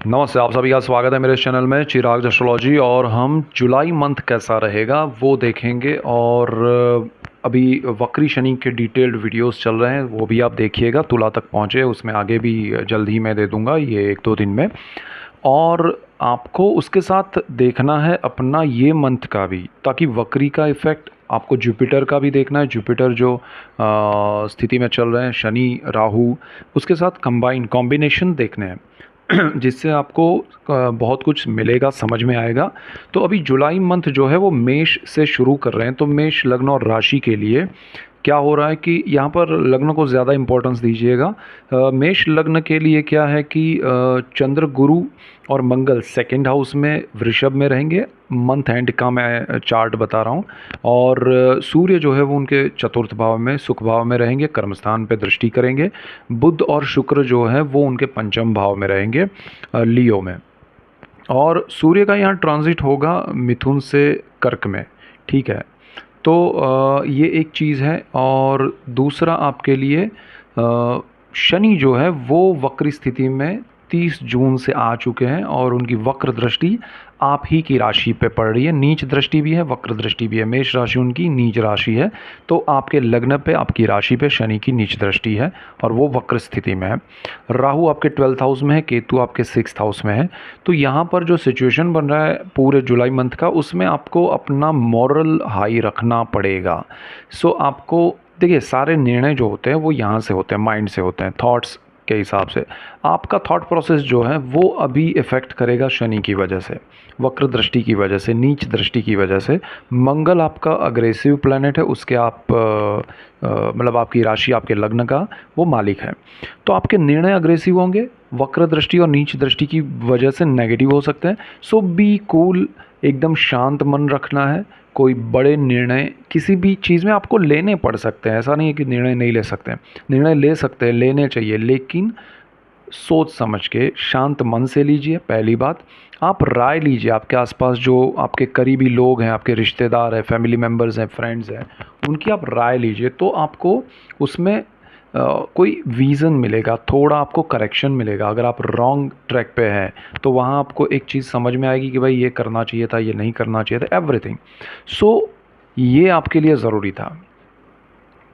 नमस्ते, आप सभी का स्वागत है मेरे इस चैनल में चिराग एस्ट्रोलॉजी। और हम जुलाई मंथ कैसा रहेगा वो देखेंगे। और अभी वक्री शनि के डिटेल्ड वीडियोस चल रहे हैं, वो भी आप देखिएगा। तुला तक पहुँचे, उसमें आगे भी जल्द ही मैं दे दूंगा ये 1-2 दिन में। और आपको उसके साथ देखना है अपना ये मंथ का भी, ताकि वक्री का इफ़ेक्ट आपको जुपिटर का भी देखना है। जुपिटर जो स्थिति में चल रहे हैं, शनि राहु, उसके साथ कॉम्बिनेशन देखने हैं जिससे आपको बहुत कुछ मिलेगा, समझ में आएगा। तो अभी जुलाई मंथ जो है वो मेष से शुरू कर रहे हैं। तो मेष लग्न और राशि के लिए क्या हो रहा है कि यहाँ पर लग्न को ज़्यादा इम्पोर्टेंस दीजिएगा। मेष लग्न के लिए क्या है कि चंद्र गुरु और मंगल सेकंड हाउस में वृषभ में रहेंगे। मंथ एंड का मैं चार्ट बता रहा हूँ। और सूर्य जो है वो उनके चतुर्थ भाव में, सुख भाव में रहेंगे, कर्मस्थान पे दृष्टि करेंगे। बुध और शुक्र जो है वो उनके पंचम भाव में रहेंगे, लियो में। और सूर्य का यहाँ ट्रांजिट होगा मिथुन से कर्क में, ठीक है। तो ये एक चीज़ है। और दूसरा आपके लिए शनि जो है वो वक्र स्थिति में 30 जून से आ चुके हैं, और उनकी वक्र दृष्टि आप ही की राशि पे पड़ रही है। नीच दृष्टि भी है, वक्र दृष्टि भी है। मेष राशि उनकी नीच राशि है, तो आपके लग्न पे, आपकी राशि पे शनि की नीच दृष्टि है, और वो वक्र स्थिति में है। राहु आपके 12th हाउस में है, केतु आपके 6th हाउस में है। तो यहाँ पर जो सिचुएशन बन रहा है पूरे जुलाई मंथ का, उसमें आपको अपना मॉरल हाई रखना पड़ेगा। सो आपको देखिए, सारे निर्णय जो होते हैं वो यहाँ से होते हैं, माइंड से होते हैं, थॉट्स के हिसाब से। आपका थॉट प्रोसेस जो है वो अभी इफ़ेक्ट करेगा शनि की वजह से, वक्र दृष्टि की वजह से, नीच दृष्टि की वजह से। मंगल आपका अग्रेसिव प्लैनेट है, उसके आप मतलब आपकी राशि, आपके लग्न का वो मालिक है। तो आपके निर्णय अग्रेसिव होंगे, वक्र दृष्टि और नीच दृष्टि की वजह से नेगेटिव हो सकते हैं। सो बी कूल, एकदम शांत मन रखना है। कोई बड़े निर्णय किसी भी चीज़ में आपको लेने पड़ सकते हैं, ऐसा नहीं है कि निर्णय नहीं ले सकते हैं। निर्णय ले सकते हैं, लेने चाहिए, लेकिन सोच समझ के शांत मन से लीजिए। पहली बात, आप राय लीजिए। आपके आसपास जो आपके करीबी लोग हैं, आपके रिश्तेदार हैं, फैमिली मेम्बर्स हैं, फ्रेंड्स हैं, उनकी आप राय लीजिए। तो आपको उसमें कोई विज़न मिलेगा, थोड़ा आपको करेक्शन मिलेगा। अगर आप रॉन्ग ट्रैक पे हैं तो वहाँ आपको एक चीज़ समझ में आएगी कि भाई ये करना चाहिए था, ये नहीं करना चाहिए था, एवरीथिंग। सो ये आपके लिए ज़रूरी था,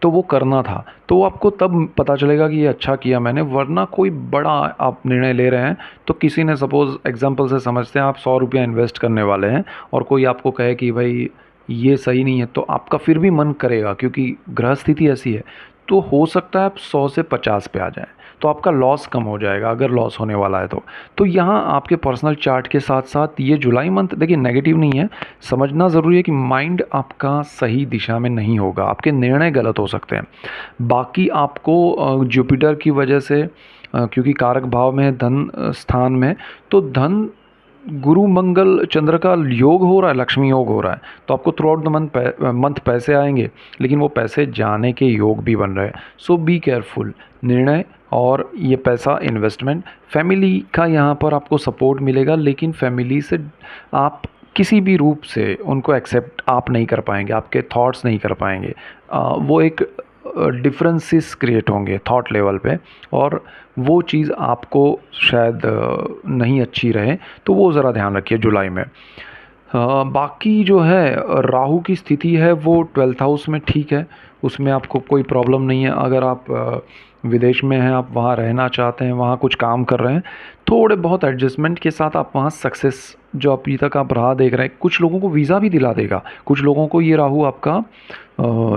तो वो करना था। तो वो आपको तब पता चलेगा कि ये अच्छा किया मैंने। वरना कोई बड़ा आप निर्णय ले रहे हैं, तो किसी ने, सपोज़ एग्जांपल से समझते हैं, आप 100 रुपया इन्वेस्ट करने वाले हैं, और कोई आपको कहे कि भाई ये सही नहीं है, तो आपका फिर भी मन करेगा, क्योंकि ग्रह स्थिति ऐसी है। तो हो सकता है आप 100 से 50 पे आ जाएं, तो आपका लॉस कम हो जाएगा, अगर लॉस होने वाला है तो। तो यहाँ आपके पर्सनल चार्ट के साथ साथ ये जुलाई मंथ देखिए नेगेटिव नहीं है। समझना ज़रूरी है कि माइंड आपका सही दिशा में नहीं होगा, आपके निर्णय गलत हो सकते हैं। बाकी आपको जुपिटर की वजह से, क्योंकि कारक भाव में है, धन स्थान में, तो धन गुरु मंगल चंद्र का योग हो रहा है, लक्ष्मी योग हो रहा है। तो आपको थ्रू आउट द मंथ पैसे आएंगे, लेकिन वो पैसे जाने के योग भी बन रहे हैं। सो बी केयरफुल। निर्णय और ये पैसा इन्वेस्टमेंट, फैमिली का यहाँ पर आपको सपोर्ट मिलेगा, लेकिन फैमिली से आप किसी भी रूप से उनको एक्सेप्ट आप नहीं कर पाएंगे, आपके थॉट्स नहीं कर पाएंगे। वो एक डिफरेंसेस क्रिएट होंगे थॉट लेवल पे, और वो चीज़ आपको शायद नहीं अच्छी रहे। तो वो ज़रा ध्यान रखिए जुलाई में। बाकी जो है, राहु की स्थिति है वो 12th हाउस में, ठीक है। उसमें आपको कोई प्रॉब्लम नहीं है। अगर आप विदेश में हैं, आप वहाँ रहना चाहते हैं, वहाँ कुछ काम कर रहे हैं, थोड़े बहुत एडजस्टमेंट के साथ आप वहाँ सक्सेस जो अभी तक आप राह देख रहे हैं, कुछ लोगों को वीज़ा भी दिला देगा। कुछ लोगों को ये राहु आपका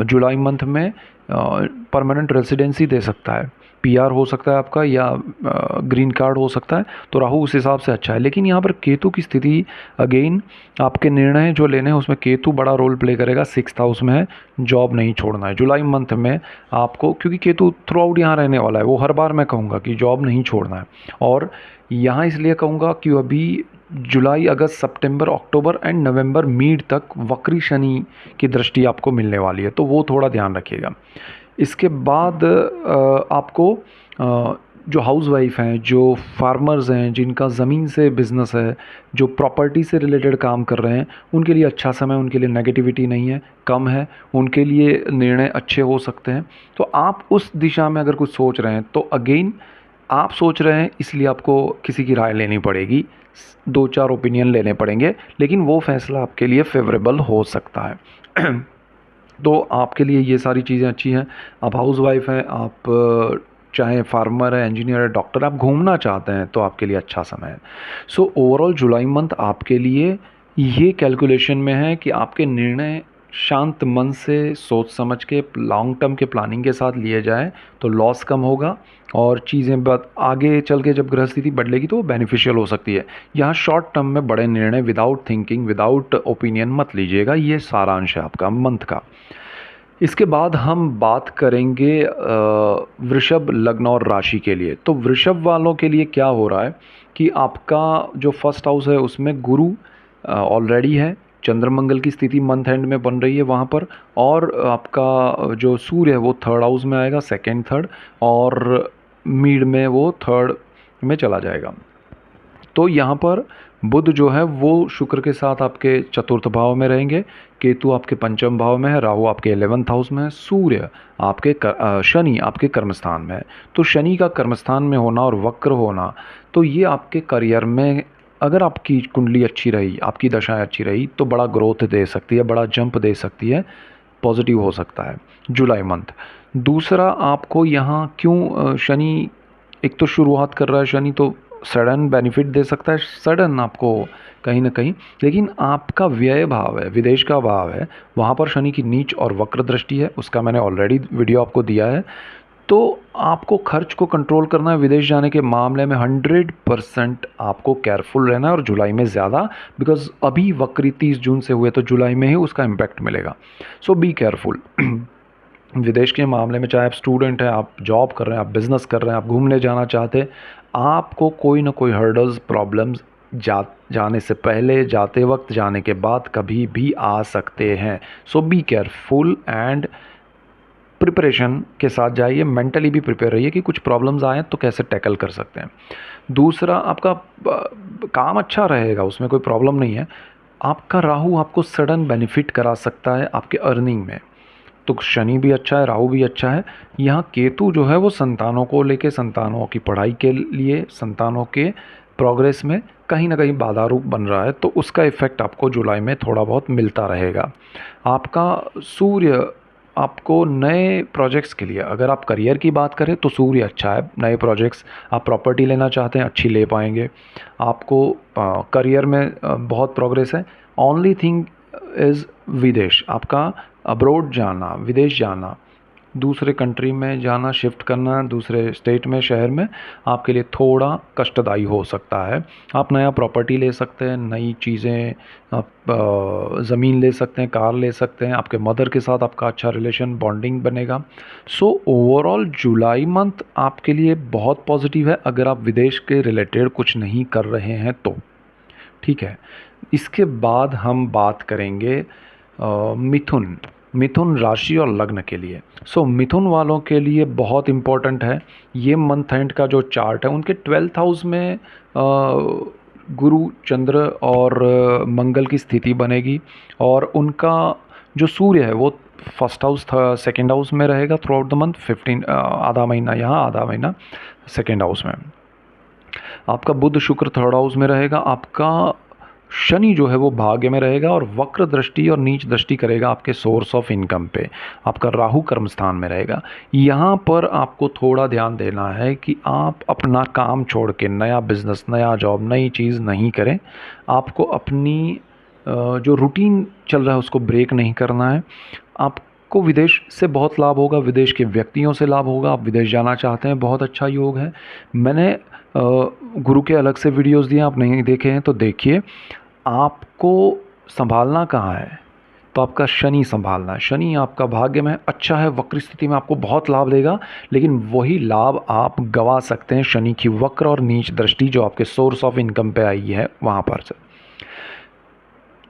जुलाई मंथ में परमानेंट रेसिडेंसी दे सकता है, पीआर हो सकता है आपका, या ग्रीन कार्ड हो सकता है। तो राहु उस हिसाब से अच्छा है। लेकिन यहाँ पर केतु की स्थिति, अगेन आपके निर्णय जो लेने हैं उसमें केतु बड़ा रोल प्ले करेगा। 6th हाउस में है, जॉब नहीं छोड़ना है जुलाई मंथ में आपको, क्योंकि केतु थ्रू आउट यहाँ रहने वाला है। वो हर बार मैं कहूँगा कि जॉब नहीं छोड़ना है। और यहाँ इसलिए कहूँगा कि अभी जुलाई, अगस्त, सितंबर, अक्टूबर एंड नवंबर मिड तक वक्री शनि की दृष्टि आपको मिलने वाली है, तो वो थोड़ा ध्यान रखिएगा। इसके बाद आपको जो हाउसवाइफ हैं, जो फार्मर्स हैं, जिनका ज़मीन से बिज़नेस है, जो प्रॉपर्टी से रिलेटेड काम कर रहे हैं, उनके लिए अच्छा समय, उनके लिए नेगेटिविटी नहीं है, कम है, उनके लिए निर्णय अच्छे हो सकते हैं। तो आप उस दिशा में अगर कुछ सोच रहे हैं तो अगेन आप सोच रहे हैं इसलिए आपको किसी की राय लेनी पड़ेगी, 2-4 ओपिनियन लेने पड़ेंगे, लेकिन वो फैसला आपके लिए फेवरेबल हो सकता है। तो आपके लिए ये सारी चीज़ें अच्छी हैं। आप हाउसवाइफ हैं, आप चाहे फार्मर है, इंजीनियर है, डॉक्टर, आप घूमना चाहते हैं तो आपके लिए अच्छा समय है। सो ओवरऑल जुलाई मंथ आपके लिए ये कैलकुलेशन में है कि आपके निर्णय शांत मन से सोच समझ के लॉन्ग टर्म के प्लानिंग के साथ लिए जाएं तो लॉस कम होगा और चीज़ें बात आगे चल के जब ग्रह स्थिति बदलेगी तो वो बेनिफिशियल हो सकती है। यहाँ शॉर्ट टर्म में बड़े निर्णय विदाउट थिंकिंग विदाउट ओपिनियन मत लीजिएगा। ये सारांश है आपका मंथ का। इसके बाद हम बात करेंगे वृषभ लग्न और राशि के लिए। तो वृषभ वालों के लिए क्या हो रहा है कि आपका जो फर्स्ट हाउस है उसमें गुरु ऑलरेडी है, चंद्रमंगल की स्थिति मंथ एंड में बन रही है वहाँ पर, और आपका जो सूर्य है वो थर्ड हाउस में आएगा, सेकंड थर्ड, और मीड में वो थर्ड में चला जाएगा। तो यहाँ पर बुध जो है वो शुक्र के साथ आपके चतुर्थ भाव में रहेंगे, केतु आपके पंचम भाव में है, राहु आपके 11th हाउस में है, सूर्य आपके शनि आपके कर्मस्थान में है। तो शनि का कर्मस्थान में होना और वक्र होना, तो ये आपके करियर में अगर आपकी कुंडली अच्छी रही, आपकी दशाएं अच्छी रही तो बड़ा ग्रोथ दे सकती है, बड़ा जंप दे सकती है, पॉजिटिव हो सकता है जुलाई मंथ। दूसरा, आपको यहाँ क्यों शनि एक तो शुरुआत कर रहा है शनि, तो सडन बेनिफिट दे सकता है, सडन आपको कहीं ना कहीं, लेकिन आपका व्यय भाव है, विदेश का भाव है, वहाँ पर शनि की नीच और वक्र दृष्टि है, उसका मैंने ऑलरेडी वीडियो आपको दिया है। तो आपको खर्च को कंट्रोल करना है विदेश जाने के मामले में, 100% आपको केयरफुल रहना है, और जुलाई में ज़्यादा, बिकॉज अभी वक्री 30 जून से हुए तो जुलाई में ही उसका इम्पैक्ट मिलेगा। सो बी केयरफुल। विदेश के मामले में चाहे आप स्टूडेंट हैं, आप जॉब कर रहे हैं, आप बिज़नेस कर रहे हैं, आप घूमने जाना चाहते हैं, आपको कोई ना कोई हर्डल्स प्रॉब्लम्स जाने से पहले, जाते वक्त, जाने के बाद कभी भी आ सकते हैं। सो बी केयरफुल एंड प्रिपरेशन के साथ जाइए, मेंटली भी प्रिपेयर रहिए कि कुछ प्रॉब्लम्स आए तो कैसे टैकल कर सकते हैं। दूसरा, आपका काम अच्छा रहेगा, उसमें कोई प्रॉब्लम नहीं है। आपका राहु आपको सडन बेनिफिट करा सकता है आपके अर्निंग में, तो शनि भी अच्छा है, राहु भी अच्छा है। यहाँ केतु जो है वो संतानों को लेके, संतानों की पढ़ाई के लिए, संतानों के प्रोग्रेस में कहीं ना कहीं बाधा रूप बन रहा है, तो उसका इफ़ेक्ट आपको जुलाई में थोड़ा बहुत मिलता रहेगा। आपका सूर्य आपको नए प्रोजेक्ट्स के लिए, अगर आप करियर की बात करें तो सूर्य अच्छा है, नए प्रोजेक्ट्स, आप प्रॉपर्टी लेना चाहते हैं अच्छी ले पाएंगे, आपको करियर में बहुत प्रोग्रेस है। ओनली थिंग इज़ विदेश, आपका अब्रोड जाना, विदेश जाना, दूसरे कंट्री में जाना, शिफ्ट करना दूसरे स्टेट में, शहर में, आपके लिए थोड़ा कष्टदायी हो सकता है। आप नया प्रॉपर्टी ले सकते हैं, नई चीज़ें, आप ज़मीन ले सकते हैं, कार ले सकते हैं, आपके मदर के साथ आपका अच्छा रिलेशन, बॉन्डिंग बनेगा। सो ओवरऑल जुलाई मंथ आपके लिए बहुत पॉजिटिव है अगर आप विदेश के रिलेटेड कुछ नहीं कर रहे हैं तो। ठीक है, इसके बाद हम बात करेंगे मिथुन, मिथुन राशि और लग्न के लिए। सो मिथुन वालों के लिए बहुत इम्पोर्टेंट है ये मंथ एंड का जो चार्ट है, उनके 12th हाउस में गुरु, चंद्र और मंगल की स्थिति बनेगी, और उनका जो सूर्य है वो फर्स्ट हाउस था, सेकेंड हाउस में रहेगा थ्रू आउट द मंथ, 15 आधा महीना यहाँ, आधा महीना सेकेंड हाउस में। आपका बुध शुक्र थर्ड हाउस में रहेगा, आपका शनि जो है वो भाग्य में रहेगा और वक्र दृष्टि और नीच दृष्टि करेगा आपके सोर्स ऑफ इनकम पे। आपका राहु कर्म स्थान में रहेगा। यहाँ पर आपको थोड़ा ध्यान देना है कि आप अपना काम छोड़ के नया बिजनेस, नया जॉब, नई चीज़ नहीं करें। आपको अपनी जो रूटीन चल रहा है उसको ब्रेक नहीं करना है। आपको विदेश से बहुत लाभ होगा, विदेश के व्यक्तियों से लाभ होगा। आप विदेश जाना चाहते हैं, बहुत अच्छा योग है। मैंने गुरु के अलग से वीडियोस दिए, आप नहीं देखे हैं तो देखिए। आपको संभालना कहाँ है, तो आपका शनि संभालना है। शनि आपका भाग्य में अच्छा है, वक्र स्थिति में आपको बहुत लाभ देगा, लेकिन वही लाभ आप गवा सकते हैं शनि की वक्र और नीच दृष्टि जो आपके सोर्स ऑफ इनकम पे आई है वहाँ पर से।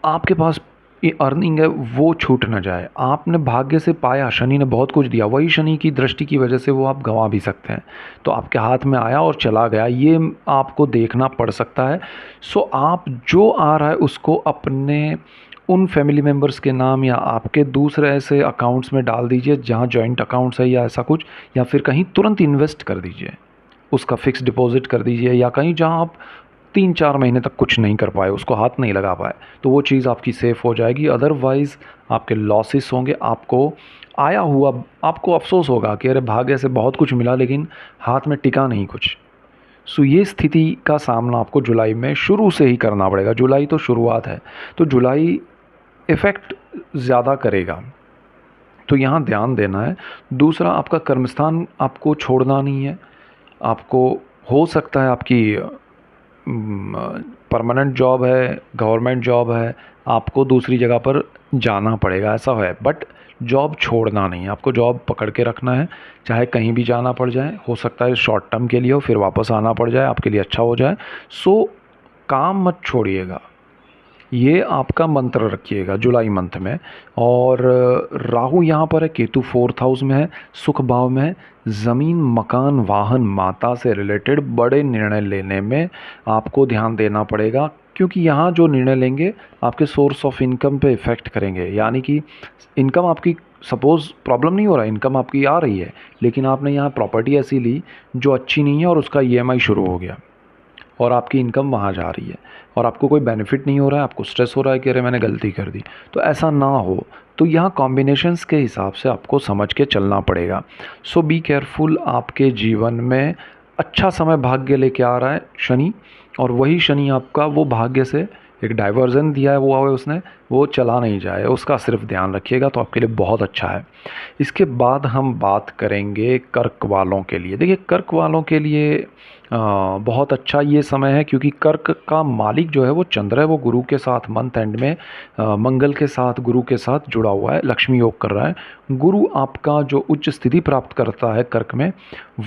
आपके पास ये अर्निंग है वो छूट ना जाए। आपने भाग्य से पाया, शनि ने बहुत कुछ दिया, वही शनि की दृष्टि की वजह से वो आप गंवा भी सकते हैं। तो आपके हाथ में आया और चला गया, ये आपको देखना पड़ सकता है। सो आप जो आ रहा है उसको अपने उन फैमिली मेम्बर्स के नाम या आपके दूसरे ऐसे अकाउंट्स में डाल दीजिए जहाँ जॉइंट अकाउंट्स है या ऐसा कुछ, या फिर कहीं तुरंत इन्वेस्ट कर दीजिए। उसका फ़िक्स डिपॉज़िट कर दीजिए, या कहीं जहाँ आप 3-4 महीने तक कुछ नहीं कर पाए, उसको हाथ नहीं लगा पाए, तो वो चीज़ आपकी सेफ़ हो जाएगी। अदरवाइज़ आपके लॉसेस होंगे, आपको आया हुआ आपको अफ़सोस होगा कि अरे भाग्य से बहुत कुछ मिला लेकिन हाथ में टिका नहीं कुछ। सो ये स्थिति का सामना आपको जुलाई में शुरू से ही करना पड़ेगा। जुलाई तो शुरुआत है, तो जुलाई इफ़ेक्ट ज़्यादा करेगा, तो यहाँ ध्यान देना है। दूसरा, आपका कर्मस्थान आपको छोड़ना नहीं है। आपको हो सकता है आपकी परमानेंट जॉब है, गवर्नमेंट जॉब है, आपको दूसरी जगह पर जाना पड़ेगा, ऐसा है, बट जॉब छोड़ना नहीं है। आपको जॉब पकड़ के रखना है, चाहे कहीं भी जाना पड़ जाए, हो सकता है शॉर्ट टर्म के लिए हो, फिर वापस आना पड़ जाए, आपके लिए अच्छा हो जाए। सो काम मत छोड़िएगा, ये आपका मंत्र रखिएगा जुलाई मंथ में। और राहु यहाँ पर है, केतु 4th हाउस में है, सुख भाव में है। ज़मीन, मकान, वाहन, माता से रिलेटेड बड़े निर्णय लेने में आपको ध्यान देना पड़ेगा, क्योंकि यहाँ जो निर्णय लेंगे आपके सोर्स ऑफ इनकम पे इफ़ेक्ट करेंगे। यानी कि इनकम आपकी, सपोज़ प्रॉब्लम नहीं हो रहा है, इनकम आपकी आ रही है, लेकिन आपने यहाँ प्रॉपर्टी ऐसी ली जो अच्छी नहीं है और उसका ईएमआई शुरू हो गया और आपकी इनकम वहाँ जा रही है और आपको कोई बेनिफिट नहीं हो रहा है, आपको स्ट्रेस हो रहा है कि अरे मैंने गलती कर दी। तो ऐसा ना हो, तो यहाँ कॉम्बिनेशंस के हिसाब से आपको समझ के चलना पड़ेगा। सो बी केयरफुल। आपके जीवन में अच्छा समय भाग्य लेके आ रहा है शनि, और वही शनि आपका वो भाग्य से एक डाइवर्जन दिया है वो उसने, वो चला नहीं जाए, उसका सिर्फ ध्यान रखिएगा तो आपके लिए बहुत अच्छा है। इसके बाद हम बात करेंगे कर्क वालों के लिए। देखिए, कर्क वालों के लिए बहुत अच्छा ये समय है, क्योंकि कर्क का मालिक जो है वो चंद्र है, वो गुरु के साथ मंथ एंड में मंगल के साथ, गुरु के साथ जुड़ा हुआ है, लक्ष्मी योग कर रहा है। गुरु आपका जो उच्च स्थिति प्राप्त करता है कर्क में,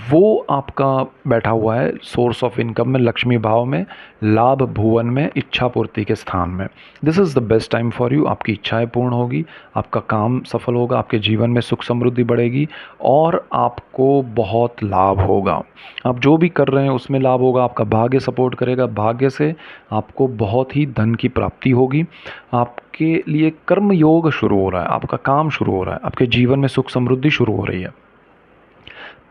वो आपका बैठा हुआ है सोर्स ऑफ इनकम में, लक्ष्मी भाव में, लाभ भुवन में, इच्छा पूर्ति के स्थान में। This is the best time for you. आपकी इच्छाएं पूर्ण होगी, आपका काम सफल होगा, आपके जीवन में सुख समृद्धि बढ़ेगी और आपको बहुत लाभ होगा। आप जो भी कर रहे हैं उसमें लाभ होगा, आपका भाग्य सपोर्ट करेगा, भाग्य से आपको बहुत ही धन की प्राप्ति होगी। आपके लिए कर्म योग शुरू हो रहा है, आपका काम शुरू हो रहा है, आपके जीवन में सुख समृद्धि शुरू हो रही है।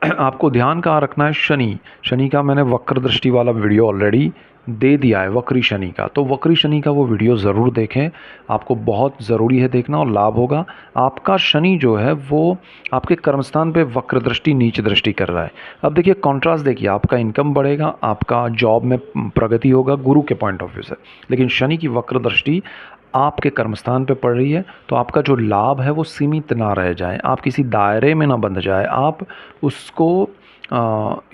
आपको ध्यान कहाँ रखना है? शनि। शनि का मैंने वक्र दृष्टि वाला वीडियो ऑलरेडी दे दिया है, वक्री शनि का, तो वक्री शनि का वो वीडियो ज़रूर देखें, आपको बहुत ज़रूरी है देखना और लाभ होगा। आपका शनि जो है वो आपके कर्मस्थान पे वक्र दृष्टि, नीच दृष्टि कर रहा है। अब देखिए कॉन्ट्रास्ट, देखिए आपका इनकम बढ़ेगा, आपका जॉब में प्रगति होगा गुरु के पॉइंट ऑफ व्यू से, लेकिन शनि की वक्र दृष्टि आपके कर्मस्थान पे पड़ रही है, तो आपका जो लाभ है वो सीमित ना रह जाए, आप किसी दायरे में ना बंध जाए, आप उसको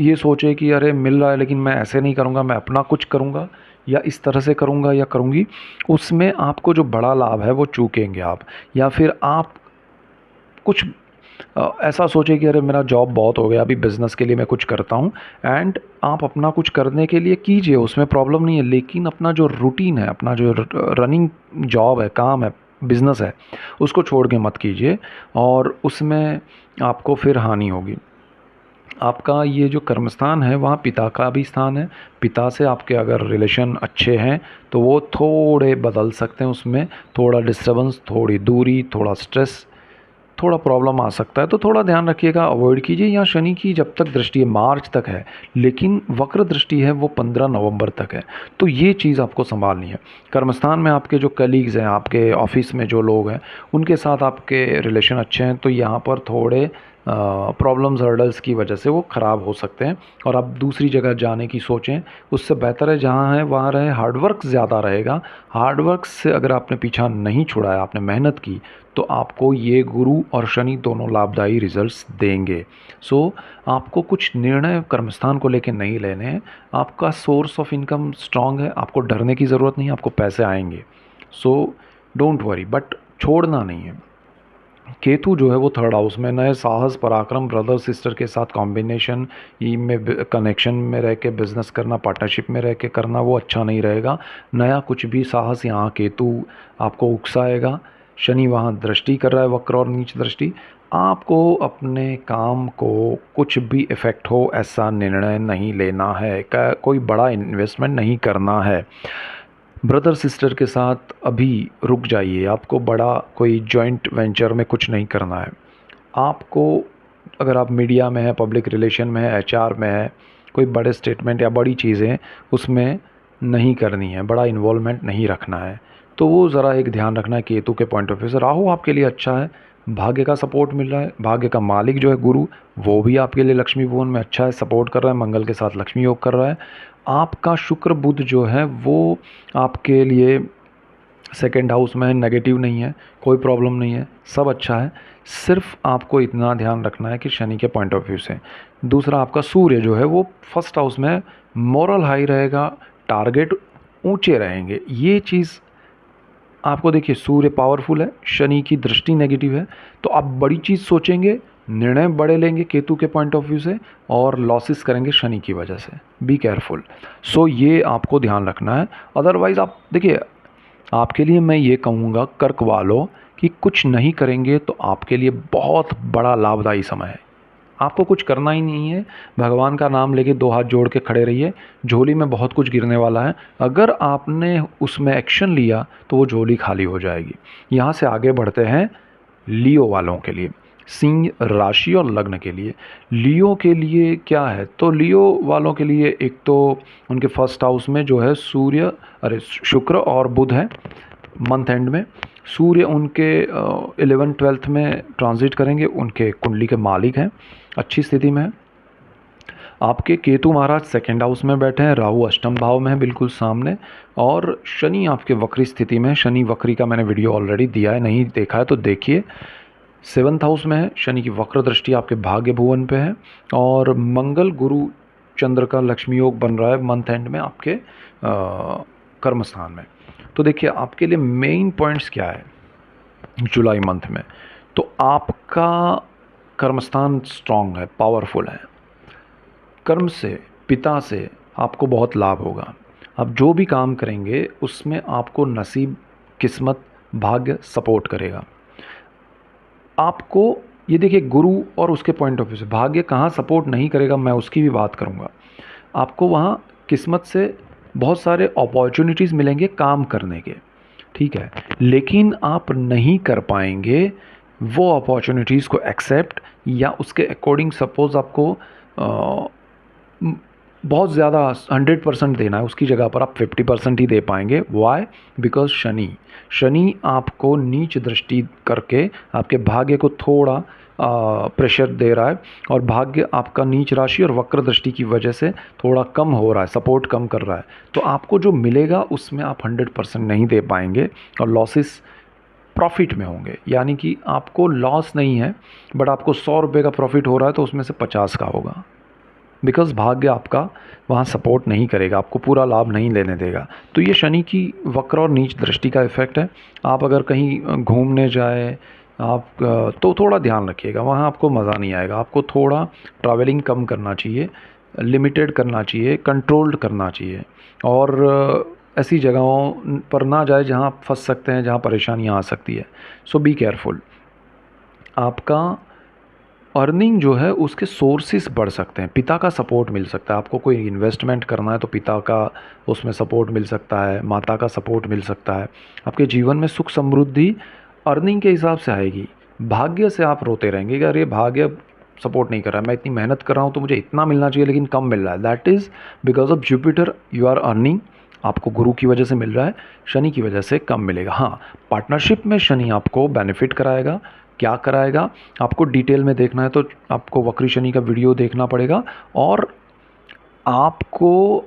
ये सोचे कि अरे मिल रहा है लेकिन मैं ऐसे नहीं करूँगा, मैं अपना कुछ करूँगा या इस तरह से करूँगा या करूँगी, उसमें आपको जो बड़ा लाभ है वो चूकेंगे आप। या फिर आप कुछ ऐसा सोचे कि अरे मेरा जॉब बहुत हो गया, अभी बिज़नेस के लिए मैं कुछ करता हूँ, एंड आप अपना कुछ करने के लिए कीजिए, उसमें प्रॉब्लम नहीं है, लेकिन अपना जो रूटीन है, अपना जो रनिंग जॉब है, काम है, बिज़नेस है, उसको छोड़ के मत कीजिए और उसमें आपको फिर हानि होगी। आपका ये जो कर्मस्थान है वहाँ पिता का भी स्थान है, पिता से आपके अगर रिलेशन अच्छे हैं तो वो थोड़े बदल सकते हैं, उसमें थोड़ा डिस्टर्बेंस, थोड़ी दूरी, थोड़ा स्ट्रेस, थोड़ा प्रॉब्लम आ सकता है, तो थोड़ा ध्यान रखिएगा, अवॉइड कीजिए। यहाँ शनि की जब तक दृष्टि है मार्च तक है, लेकिन वक्र दृष्टि है वो 15 नवंबर तक है, तो ये चीज़ आपको संभालनी है। कर्मस्थान में आपके जो कलीग्स हैं, आपके ऑफिस में जो लोग हैं, उनके साथ आपके रिलेशन अच्छे हैं, तो यहाँ पर थोड़े प्रॉब्लम्स, हर्डल्स की वजह से वो ख़राब हो सकते हैं और आप दूसरी जगह जाने की सोचें, उससे बेहतर है जहाँ है वहाँ रहे। हार्डवर्क ज़्यादा रहेगा, हार्डवर्क से अगर आपने पीछा नहीं छुड़ाया, आपने मेहनत की, तो आपको ये गुरु और शनि दोनों लाभदायी रिजल्ट्स देंगे। सो आपको कुछ निर्णय कर्मस्थान को लेकर नहीं लेने हैं, आपका सोर्स ऑफ इनकम स्ट्रांग है, आपको डरने की ज़रूरत नहीं है, आपको पैसे आएंगे। सो डोंट वरी, बट छोड़ना नहीं है। केतु जो है वो 3rd हाउस में, नए साहस, पराक्रम, ब्रदर सिस्टर के साथ कॉम्बिनेशन में, कनेक्शन में रह के बिज़नेस करना, पार्टनरशिप में रह के करना, वो अच्छा नहीं रहेगा। नया कुछ भी साहस यहाँ केतु आपको उकसाएगा। शनि वहाँ दृष्टि कर रहा है, वक्र और नीच दृष्टि। आपको अपने काम को कुछ भी इफ़ेक्ट हो ऐसा निर्णय नहीं लेना है, कोई बड़ा इन्वेस्टमेंट नहीं करना है। ब्रदर सिस्टर के साथ अभी रुक जाइए, आपको बड़ा कोई जॉइंट वेंचर में कुछ नहीं करना है। आपको, अगर आप मीडिया में हैं, पब्लिक रिलेशन में है, एचआर में है, कोई बड़े स्टेटमेंट या बड़ी चीज़ें उसमें नहीं करनी है, बड़ा इन्वॉल्वमेंट नहीं रखना है। तो वो ज़रा एक ध्यान रखना है केतु के पॉइंट ऑफ व्यू से। राहु आपके लिए अच्छा है, भाग्य का सपोर्ट मिल रहा है, भाग्य का मालिक जो है गुरु वो भी आपके लिए लक्ष्मी भुवन में अच्छा है, सपोर्ट कर रहा है, मंगल के साथ लक्ष्मी योग कर रहा है। आपका शुक्र बुध जो है वो आपके लिए सेकेंड हाउस में नेगेटिव नहीं है, कोई प्रॉब्लम नहीं है, सब अच्छा है। सिर्फ आपको इतना ध्यान रखना है कि शनि के पॉइंट ऑफ व्यू से। दूसरा आपका सूर्य जो है वो फर्स्ट हाउस में, मोरल हाई रहेगा, टारगेट ऊंचे रहेंगे। ये चीज़ आपको देखिए, सूर्य पावरफुल है, शनि की दृष्टि नेगेटिव है, तो आप बड़ी चीज़ सोचेंगे, निर्णय बड़े लेंगे केतु के पॉइंट ऑफ व्यू से, और लॉसेस करेंगे शनि की वजह से। Be careful. सो ये आपको ध्यान रखना है। अदरवाइज़ आप देखिए, आपके लिए मैं ये कहूँगा कर्क वालों कि कुछ नहीं करेंगे तो आपके लिए बहुत बड़ा लाभदायी समय है। आपको कुछ करना ही नहीं है, भगवान का नाम लेके दो हाथ जोड़ के खड़े रहिए। झोली में बहुत कुछ गिरने वाला है, अगर आपने उसमें एक्शन लिया तो वो झोली खाली हो जाएगी। यहाँ से आगे बढ़ते हैं लियो वालों के लिए, सिंह राशि और लग्न के लिए। लियो के लिए क्या है, तो लियो वालों के लिए एक तो उनके फर्स्ट हाउस में जो है सूर्य, शुक्र और बुध है मंथ एंड में। सूर्य उनके 11th-12th में ट्रांजिट करेंगे, उनके कुंडली के मालिक हैं, अच्छी स्थिति में है। आपके केतु महाराज सेकेंड हाउस में बैठे हैं, राहु अष्टम भाव में है बिल्कुल सामने, और शनि आपके वक्री स्थिति में है। शनि वक्री का मैंने वीडियो ऑलरेडी दिया है, नहीं देखा है तो देखिए। 7th हाउस में है, शनि की वक्र दृष्टि आपके भाग्य भुवन पे है, और मंगल गुरु चंद्र का लक्ष्मी योग बन रहा है मंथ एंड में आपके कर्म स्थान में। तो देखिए आपके लिए मेन पॉइंट्स क्या है जुलाई मंथ में, तो आपका कर्मस्थान स्ट्रांग है, पावरफुल है। कर्म से, पिता से आपको बहुत लाभ होगा। आप जो भी काम करेंगे उसमें आपको नसीब, किस्मत, भाग्य सपोर्ट करेगा। आपको ये देखिए, गुरु और उसके पॉइंट ऑफ व्यू से भाग्य कहाँ सपोर्ट नहीं करेगा, मैं उसकी भी बात करूँगा। आपको वहाँ किस्मत से बहुत सारे अपॉर्चुनिटीज़ मिलेंगे काम करने के, ठीक है, लेकिन आप नहीं कर पाएंगे वो अपॉर्चुनिटीज़ को एक्सेप्ट, या उसके अकॉर्डिंग सपोज़ आपको बहुत ज़्यादा 100% देना है, उसकी जगह पर आप 50% ही दे पाएंगे। वाई? बिकॉज शनि आपको नीच दृष्टि करके आपके भाग्य को थोड़ा प्रेशर दे रहा है, और भाग्य आपका नीच राशि और वक्र दृष्टि की वजह से थोड़ा कम हो रहा है, सपोर्ट कम कर रहा है। तो आपको जो मिलेगा उसमें आप 100% नहीं दे पाएंगे, और लॉसेस प्रॉफिट में होंगे। यानी कि आपको लॉस नहीं है, बट आपको 100 रुपये का प्रॉफिट हो रहा है तो उसमें से 50 का होगा, बिकॉज भाग्य आपका वहाँ सपोर्ट नहीं करेगा, आपको पूरा लाभ नहीं लेने देगा। तो ये शनि की वक्र और नीच दृष्टि का इफेक्ट है। आप अगर कहीं घूमने जाए आप तो थोड़ा ध्यान रखिएगा, वहाँ आपको मज़ा नहीं आएगा। आपको थोड़ा ट्रैवलिंग कम करना चाहिए, लिमिटेड करना चाहिए, कंट्रोल्ड करना चाहिए, और ऐसी जगहों पर ना जाए जहाँ आप फंस सकते हैं, जहाँ परेशानियाँ आ सकती है। सो बी केयरफुल। आपका अर्निंग जो है उसके सोर्सेस बढ़ सकते हैं, पिता का सपोर्ट मिल सकता है। आपको कोई इन्वेस्टमेंट करना है तो पिता का उसमें सपोर्ट मिल सकता है, माता का सपोर्ट मिल सकता है। आपके जीवन में सुख समृद्धि अर्निंग के हिसाब से आएगी। भाग्य से आप रोते रहेंगे कि अरे भाग्य सपोर्ट नहीं कर रहा है, मैं इतनी मेहनत कर रहा हूँ तो मुझे इतना मिलना चाहिए लेकिन कम मिल रहा है। That is because of Jupiter you are earning, आपको गुरु की वजह से मिल रहा है, शनि की वजह से कम मिलेगा। हाँ, पार्टनरशिप में शनि आपको बेनिफिट कराएगा। क्या कराएगा आपको डिटेल में देखना है तो आपको वक्री शनि का वीडियो देखना पड़ेगा, और आपको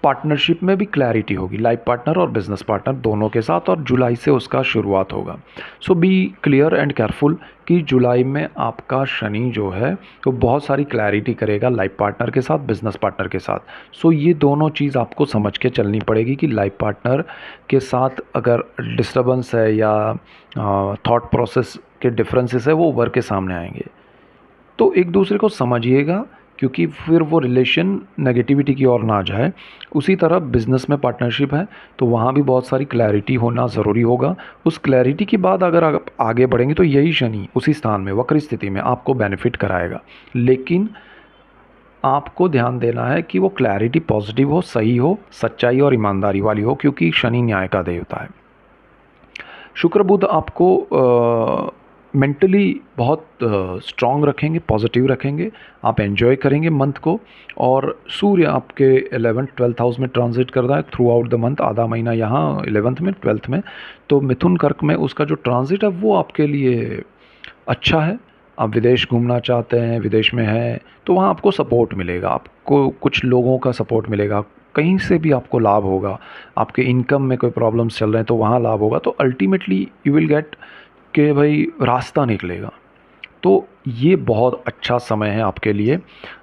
पार्टनरशिप में भी क्लैरिटी होगी, लाइफ पार्टनर और बिजनेस पार्टनर दोनों के साथ, और जुलाई से उसका शुरुआत होगा। सो बी क्लियर एंड केयरफुल कि जुलाई में आपका शनि जो है तो बहुत सारी क्लैरिटी करेगा लाइफ पार्टनर के साथ, बिजनेस पार्टनर के साथ। सो ये दोनों चीज़ आपको समझ के चलनी पड़ेगी कि लाइफ पार्टनर के साथ अगर डिस्टर्बेंस है या थॉट प्रोसेस के डिफरेंसेस है वो उभर के सामने आएंगे। तो एक दूसरे को समझिएगा, क्योंकि फिर वो रिलेशन नेगेटिविटी की ओर ना जाए। उसी तरह बिज़नेस में पार्टनरशिप है तो वहाँ भी बहुत सारी क्लैरिटी होना ज़रूरी होगा। उस क्लैरिटी के बाद अगर आप आगे बढ़ेंगे तो यही शनि उसी स्थान में वक्र स्थिति में आपको बेनिफिट कराएगा, लेकिन आपको ध्यान देना है कि वो क्लैरिटी पॉजिटिव हो, सही हो, सच्चाई और ईमानदारी वाली हो, क्योंकि शनि न्याय का देवता है। शुक्र बुध आपको मेंटली बहुत स्ट्रॉन्ग रखेंगे, पॉजिटिव रखेंगे, आप एंजॉय करेंगे मंथ को। और सूर्य आपके 11th 12th हाउस में ट्रांजिट कर रहा है थ्रू आउट द मंथ, आधा महीना यहाँ 11th में 12th में। तो मिथुन कर्क में उसका जो ट्रांजिट है वो आपके लिए अच्छा है। आप विदेश घूमना चाहते हैं, विदेश में हैं, तो वहाँ आपको सपोर्ट मिलेगा, आपको कुछ लोगों का सपोर्ट मिलेगा, कहीं से भी आपको लाभ होगा। आपके इनकम में कोई प्रॉब्लम्स चल रहे हैं तो वहाँ लाभ होगा। तो अल्टीमेटली यू विल गेट कि भाई रास्ता निकलेगा। तो ये बहुत अच्छा समय है आपके लिए।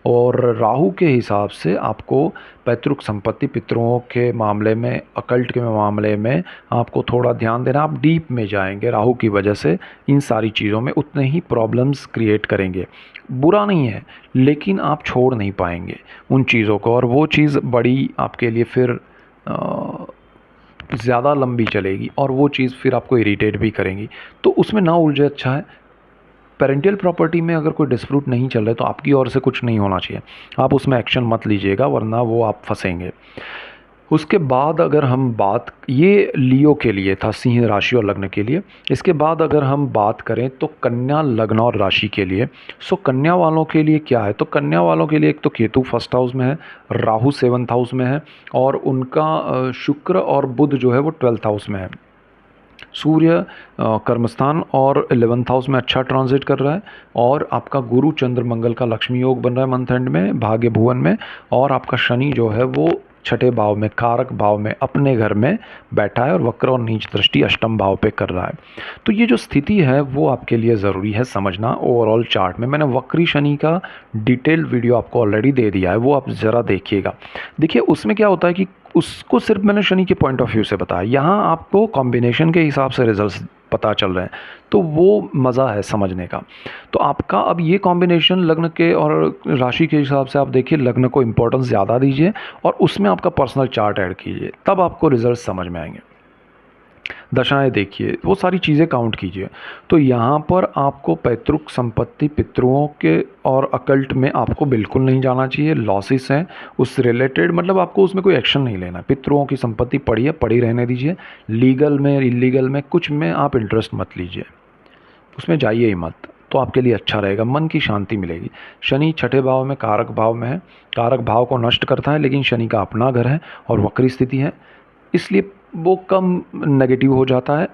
और राहु के हिसाब से आपको पैतृक संपत्ति, पितरों के मामले में, अकल्ट के मामले में आपको थोड़ा ध्यान देना। आप डीप में जाएंगे राहु की वजह से, इन सारी चीज़ों में उतने ही प्रॉब्लम्स क्रिएट करेंगे। बुरा नहीं है, लेकिन आप छोड़ नहीं पाएंगे उन चीज़ों को, और वो चीज़ बड़ी आपके लिए फिर ज़्यादा लंबी चलेगी, और वो चीज़ फिर आपको इरिटेट भी करेंगी। तो उसमें ना उलझे, अच्छा है। पेरेंटियल प्रॉपर्टी में अगर कोई डिस्प्यूट नहीं चल रहा है तो आपकी ओर से कुछ नहीं होना चाहिए, आप उसमें एक्शन मत लीजिएगा, वरना वो आप फंसेंगे। उसके बाद अगर हम बात, ये लियो के लिए था, सिंह राशि और लग्न के लिए। इसके बाद अगर हम बात करें तो कन्या लग्न और राशि के लिए। सो कन्या वालों के लिए क्या है, तो कन्या वालों के लिए एक तो केतु फर्स्ट हाउस में है, राहु 7th हाउस में है, और उनका शुक्र और बुध जो है वो 12th हाउस में है। सूर्य कर्मस्थान और 11th हाउस में अच्छा ट्रांजिट कर रहा है, और आपका गुरु चंद्र मंगल का लक्ष्मी योग बन रहा है मंथ एंड में, भाग्य भुवन में। और आपका शनि जो है वो छठे भाव में, कारक भाव में, अपने घर में बैठा है, और वक्र और नीच दृष्टि अष्टम भाव पे कर रहा है। तो ये जो स्थिति है वो आपके लिए ज़रूरी है समझना ओवरऑल चार्ट में। मैंने वक्री शनि का डिटेल्ड वीडियो आपको ऑलरेडी दे दिया है, वो आप ज़रा देखिएगा। देखिए उसमें क्या होता है कि उसको सिर्फ मैंने शनि के पॉइंट ऑफ व्यू से बताया, यहाँ आपको कॉम्बिनेशन के हिसाब से रिजल्ट्स पता चल रहे हैं, तो वो मज़ा है समझने का। तो आपका अब ये कॉम्बिनेशन लग्न के और राशि के हिसाब से आप देखिए, लग्न को इम्पोर्टेंस ज़्यादा दीजिए, और उसमें आपका पर्सनल चार्ट ऐड कीजिए, तब आपको रिजल्ट समझ में आएंगे। दशाएं देखिए, वो सारी चीज़ें काउंट कीजिए। तो यहाँ पर आपको पैतृक संपत्ति, पितरों के और अकल्ट में आपको बिल्कुल नहीं जाना चाहिए, लॉसेस हैं उस रिलेटेड, मतलब आपको उसमें कोई एक्शन नहीं लेना। पितरों की संपत्ति पड़ी है, पड़ी रहने दीजिए। लीगल में, इलीगल में, कुछ में आप इंटरेस्ट मत लीजिए, उसमें जाइए ही मत, तो आपके लिए अच्छा रहेगा, मन की शांति मिलेगी। शनि छठे भाव में, कारक भाव में है, कारक भाव को नष्ट करता है, लेकिन शनि का अपना घर है और वक्री स्थिति है, इसलिए वो कम नेगेटिव हो जाता है,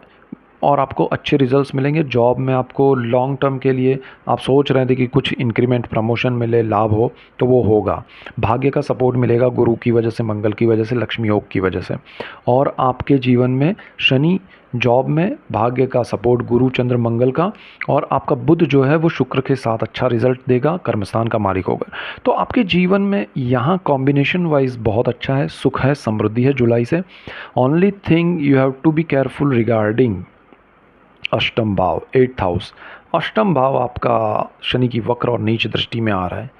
और आपको अच्छे रिजल्ट्स मिलेंगे। जॉब में आपको लॉन्ग टर्म के लिए आप सोच रहे थे कि कुछ इंक्रीमेंट, प्रमोशन मिले, लाभ हो, तो वो होगा। भाग्य का सपोर्ट मिलेगा गुरु की वजह से, मंगल की वजह से, लक्ष्मी योग की वजह से। और आपके जीवन में शनि, जॉब में भाग्य का सपोर्ट गुरु चंद्र मंगल का, और आपका बुध जो है वो शुक्र के साथ अच्छा रिजल्ट देगा, कर्मस्थान का मालिक होगा। तो आपके जीवन में यहाँ कॉम्बिनेशन वाइज बहुत अच्छा है, सुख है, समृद्धि है जुलाई से। Only thing you have to be careful regarding अष्टम भाव, 8th हाउस। अष्टम भाव आपका शनि की वक्र और नीच दृष्टि में आ रहा है,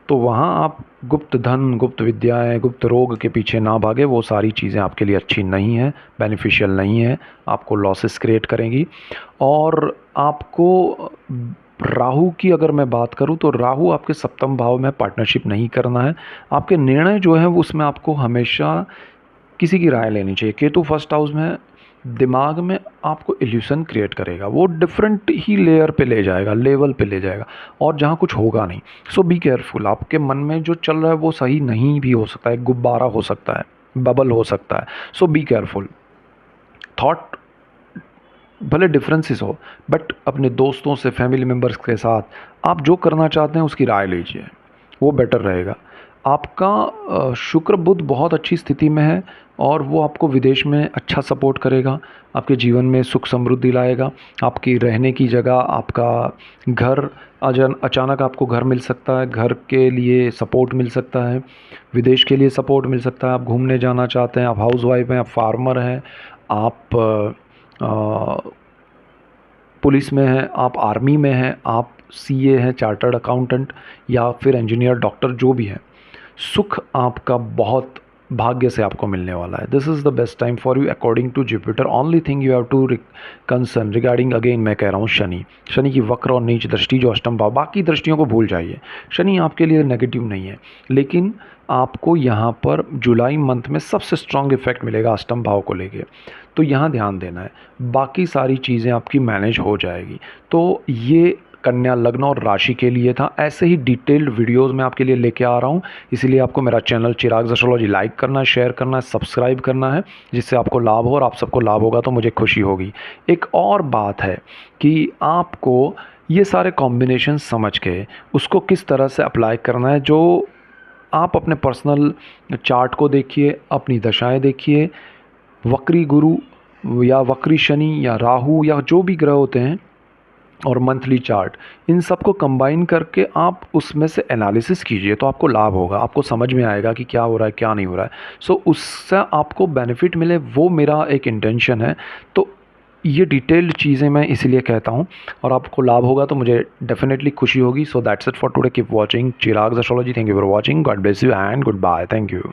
तो वहाँ आप गुप्त धन, गुप्त विद्याएं, गुप्त रोग के पीछे ना भागे, वो सारी चीज़ें आपके लिए अच्छी नहीं है, बेनिफिशियल नहीं है, आपको लॉसेस क्रिएट करेंगी। और आपको राहु की अगर मैं बात करूं तो राहु आपके 7th भाव में, पार्टनरशिप नहीं करना है। आपके निर्णय जो है उसमें आपको हमेशा किसी की राय लेनी चाहिए। केतु फर्स्ट हाउस में दिमाग में आपको इल्यूशन क्रिएट करेगा, वो डिफरेंट ही लेयर पे ले जाएगा, लेवल पे ले जाएगा, और जहाँ कुछ होगा नहीं। सो बी केयरफुल, आपके मन में जो चल रहा है वो सही नहीं भी हो सकता है, गुब्बारा हो सकता है, बबल हो सकता है। सो बी केयरफुल। थॉट भले डिफरेंसेस हो, बट अपने दोस्तों से, फैमिली मेम्बर्स के साथ आप जो करना चाहते हैं उसकी राय लीजिए, वो बेटर रहेगा। आपका शुक्र बुध बहुत अच्छी स्थिति में है, और वो आपको विदेश में अच्छा सपोर्ट करेगा, आपके जीवन में सुख समृद्धि लाएगा। आपकी रहने की जगह, आपका घर, अचानक आपको घर मिल सकता है, घर के लिए सपोर्ट मिल सकता है, विदेश के लिए सपोर्ट मिल सकता है। आप घूमने जाना चाहते हैं, आप हाउस वाइफ हैं, आप फार्मर हैं, आप पुलिस में हैं, आप आर्मी में हैं, आप सीए हैं, चार्टर्ड अकाउंटेंट, या फिर इंजीनियर, डॉक्टर, जो भी है, सुख आपका बहुत भाग्य से आपको मिलने वाला है। This is the best time for you according to Jupiter. Only thing you have to concern regarding, again मैं कह रहा हूँ, शनि की वक्र और नीच दृष्टि जो अष्टम भाव, बाकी दृष्टियों को भूल जाइए। शनि आपके लिए नेगेटिव नहीं है, लेकिन आपको यहाँ पर जुलाई मंथ में सबसे स्ट्रॉन्ग इफेक्ट मिलेगा अष्टम भाव को लेके, तो यहाँ ध्यान देना है। बाकी सारी चीज़ें आपकी मैनेज हो जाएगी। तो ये कन्या लग्न और राशि के लिए था। ऐसे ही डिटेल्ड वीडियोस मैं आपके लिए लेके आ रहा हूँ, इसीलिए आपको मेरा चैनल चिराग एस्ट्रोलॉजी लाइक करना है, शेयर करना है, सब्सक्राइब करना है, जिससे आपको लाभ हो, और आप सबको लाभ होगा तो मुझे खुशी होगी। एक और बात है कि आपको ये सारे कॉम्बिनेशन समझ के उसको किस तरह से अप्लाई करना है, जो आप अपने पर्सनल चार्ट को देखिए, अपनी दशाएं देखिए, वक्री गुरु या वक्री शनि या राहु या जो भी ग्रह होते हैं, और मंथली चार्ट, इन सब को कंबाइन करके आप उसमें से एनालिसिस कीजिए, तो आपको लाभ होगा, आपको समझ में आएगा कि क्या हो रहा है क्या नहीं हो रहा है। सो उससे आपको बेनिफिट मिले, वो मेरा एक इंटेंशन है। तो ये डिटेल्ड चीज़ें मैं इसीलिए कहता हूँ, और आपको लाभ होगा तो मुझे डेफिनेटली खुशी होगी। So that's it for today. Keep watching Chirag astrology. Thank you for watching. God bless you and good bye. Thank you.